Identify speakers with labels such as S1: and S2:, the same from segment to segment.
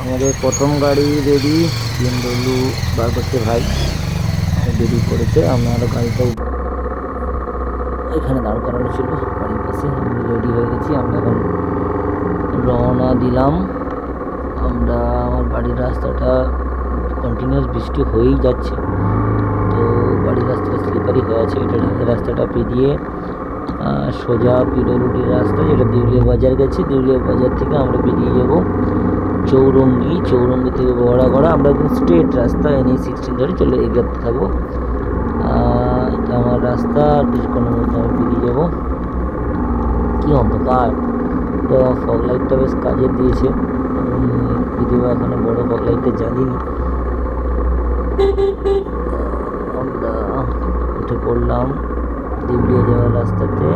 S1: আমাদের প্রথম গাড়ি রেডি। BMW বার করছে ভাই, রেডি করেছে। আমরা গাড়িটাও এখানে দাঁড় করানো ছিল বাড়ির পাশে। আমরা রেডি হয়ে গেছি, আমরা এখন রওনা দিলাম। আমার বাড়ির রাস্তাটা কন্টিনিউয়াস বৃষ্টি হয়েই যাচ্ছে, তো বাড়ির রাস্তাটা স্লিপারি হয়ে আছে। এটা রাস্তাটা পেরিয়ে সোজা পিডব্লিউডির রাস্তা, যেটা দেউলিয়া বাজার গেছে। দেউলিয়া বাজার থেকে আমরা বেরিয়ে যাব চৌরঙ্গি। চৌরঙ্গি থেকে বড়াগড়া। আমরা একদম স্ট্রেট রাস্তা NH-16 ধরে চলে এগোতে থাকবো। এটা আমার রাস্তা, আর কিছুক্ষণের মধ্যে আমি বেরিয়ে যাব। কি অন্ধকার! তো ফগ লাইটটা বেশ কাজে দিয়েছে, যদিও এখনো বড় ফগ লাইটটা জ্বালিনি। আমরা উঠে পড়লাম দেউলিয়া যাওয়ার রাস্তাতে।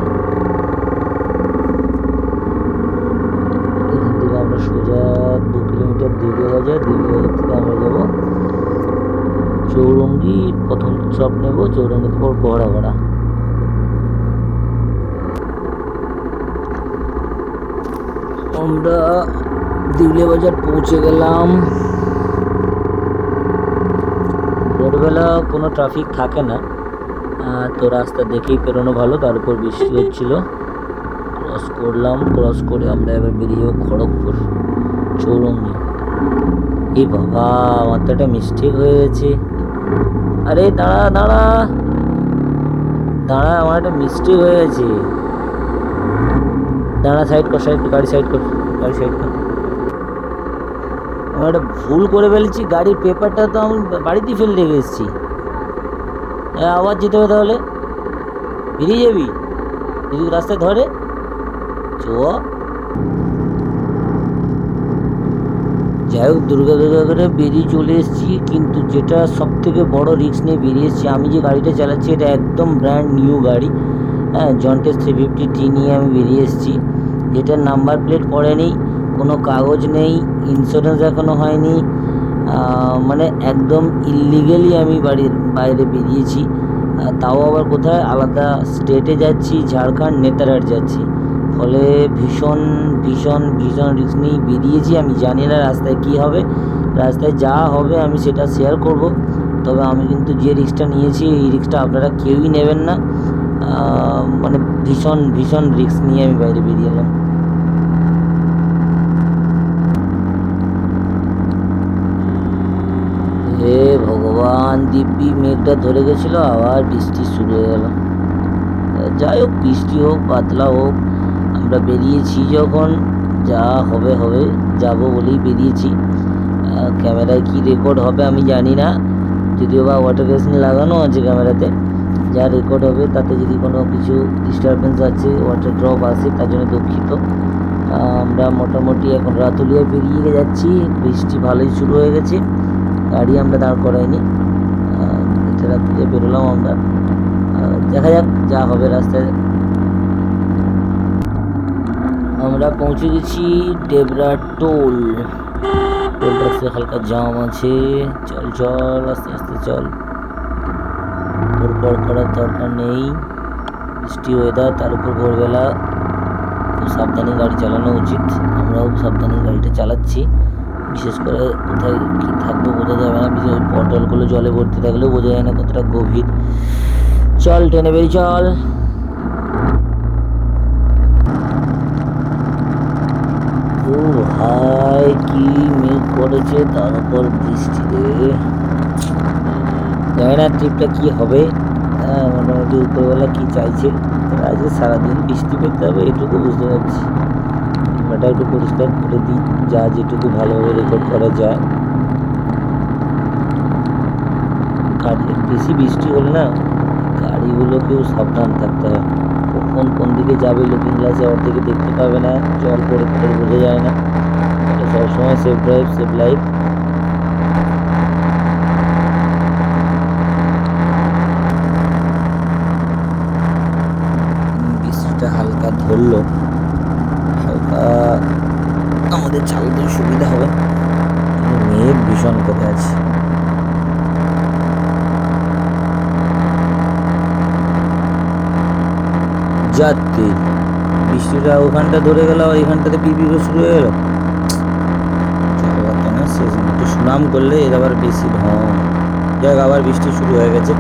S1: এখান থেকে আমরা সোজা 2 কিলোমিটার দেউলিয়া বাজার। দেউলিয়া বাজার থেকে আমরা যাব চৌরঙ্গি। প্রথম স্টপ নেব চৌরঙ্গির পর বহড়াগড়া। আমরা দেউলিয়া বাজার পৌঁছে গেলাম। ভোরবেলা কোনো ট্রাফিক থাকে না, তো রাস্তা দেখেই পেরোনো ভালো। তার উপর বৃষ্টি হচ্ছিল। ক্রস করলাম, ক্রস করে আমরা এবার বেরিয়ে যাবো খড়গপুর চৌরঙ্গি। এ বাবা, আমার তো একটা মিস্টেক হয়ে গেছে। আরে দাঁড়া দাঁড়া দাঁড়া, আমার একটা মিস্টেক হয়ে গেছে। দাঁড়া, সাইড কর, গাড়ি সাইড কর, গাড়ি সাইড কর। আমি একটা ভুল করে ফেলেছি। গাড়ির পেপারটা তো আমি বাড়িতেই ফেলে রেখে এসেছি। আবার যেতে হবে তাহলে। বেরিয়ে যাবি যদি রাস্তায় ধরে। চ যাই হোক, দুর্গা করে বেরিয়ে চলে এসেছি। কিন্তু যেটা সব থেকে বড় রিস্ক নিয়ে বেরিয়ে এসেছি, আমি যে গাড়িটা চালাচ্ছি এটা একদম ব্র্যান্ড নিউ গাড়ি। হ্যাঁ, জন্টেস 350T নিয়ে আমি বেরিয়ে এসেছি। এটার নাম্বার প্লেট পড়েনি, কোনো কাগজ নেই, ইন্স্যুরেন্স এখনও হয়নি। মানে একদম ইললিগেলি আমি বাড়ির বাইরে বেরিয়েছি। তাও আবার কোথায়, আলাদা স্টেটে যাচ্ছি, ঝাড়খণ্ড নেতারহাট যাচ্ছি। ফলে ভীষণ ভীষণ ভীষণ রিস্ক নিয়ে বেরিয়েছি। আমি জানি না রাস্তায় কী হবে। রাস্তায় যা হবে আমি সেটা শেয়ার করব। তবে আমি কিন্তু যে রিস্কটা নিয়েছি, এই রিস্কটা আপনারা কেউই নেবেন না। মানে ভীষণ ভীষণ রিস্ক নিয়ে আমি বাইরে বেরিয়ে এলাম। হে ভগবান, দিব্যি মেঘটা ধরে গেছিলো, আবার বৃষ্টি শুরু হয়ে গেল। যাই হোক, বৃষ্টি হোক পাতলা হোক, আমরা বেরিয়েছি যখন, যা হবে হবে, যাব বলেই বেরিয়েছি। ক্যামেরায় কি রেকর্ড হবে আমি জানি না, যদিও বা ওয়াটার রেসিং লাগানো আছে ক্যামেরাতে। যা রেকর্ড হবে তাতে যদি কোনো কিছু ডিস্টারবেন্স আছে, ওয়াটার ড্রপ আসে, তার জন্য দুঃখিত। আমরা মোটামুটি এখন রাতুলিয়ায় বেরিয়ে যাচ্ছি। বৃষ্টি ভালোই শুরু হয়ে গেছে, গাড়ি আমরা দাঁড় করাইনি। এটা রাতুলিয়া বেরোলাম আমরা। দেখা যাক যা হবে রাস্তায়। আমরা পৌঁছে গেছি ডেবরা টোল। টোলটাতে হালকা জাম আছে। চল চল, আস্তে আস্তে চল, পর করার দরকার নেই। বৃষ্টি ওয়েদার, তার উপর ভোরবেলা, খুব সাবধানে গাড়ি চালানো উচিত। আমরাও সাবধানে গাড়িটা চালাচ্ছি। বিশেষ করে কোথায় কী থাকবে বোঝা যাবে না। বিশেষ পটলগুলো জলে ভর্তি থাকলেও বোঝা যায় না কতটা গভীর। চল ট্রেনে বেরিয়ে চল। ও ভাই, কি মেঘ করেছে, তার উপর বৃষ্টি রে। জানি না ট্রিপটা কি হবে। মোটামুটি উপরবেলা কি চাইছে, আজকে সারাদিন বৃষ্টি পেতে হবে এটুকু বুঝতে পারছি। ক্যামেরাটা একটু পরিষ্কার করে দিই, যা যেটুকু ভালোভাবে রেকর্ড করা যায়। গাড়ি বেশি বৃষ্টি হলে না, গাড়িগুলোকেও সাবধান থাকতে হয়। কখন কোন দিকে যাবে, লুকিং গ্লাসে অর্ধেকে দেখতে পাবে না, জল পড়ে পড়ে বোঝা যায় না। এটা সবসময় সেফ ড্রাইভ, সেফ লাইফ। বৃষ্টিটা হালকা ধরলো, হালকা আমাদের চালাতে সুবিধা হবে। মেঘ ভীষণ করে আছে। যাতে বৃষ্টিটা ওখানটা ধরে গেল, এখানটাতে পিপি শুরু হয়ে গেল। না, সুনাম করলে এর আবার বেশি ঢং। যাক, আবার বৃষ্টি শুরু হয়ে গেছে।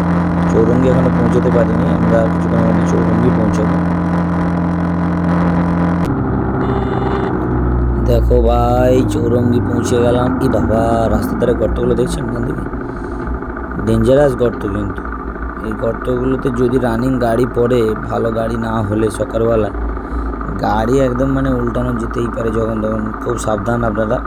S1: চৌরঙ্গি এখনো পৌঁছতে পারিনি, আমরা কিছুক্ষণ মধ্যে চৌরঙ্গি পৌঁছাবো। দেখো ভাই, চৌরঙ্গি পৌঁছে গেলাম। কি বাবা, রাস্তার ধারে গর্তগুলো দেখছেন ওখান থেকে? ডেঞ্জারাস গর্ত কিন্তু। এই গর্তগুলোতে যদি রানিং গাড়ি পড়ে, ভালো গাড়ি না হলে সকালবেলা, গাড়ি একদম মানে উল্টানো যেতেই পারে যখন তখন। খুব সাবধান আপনারা।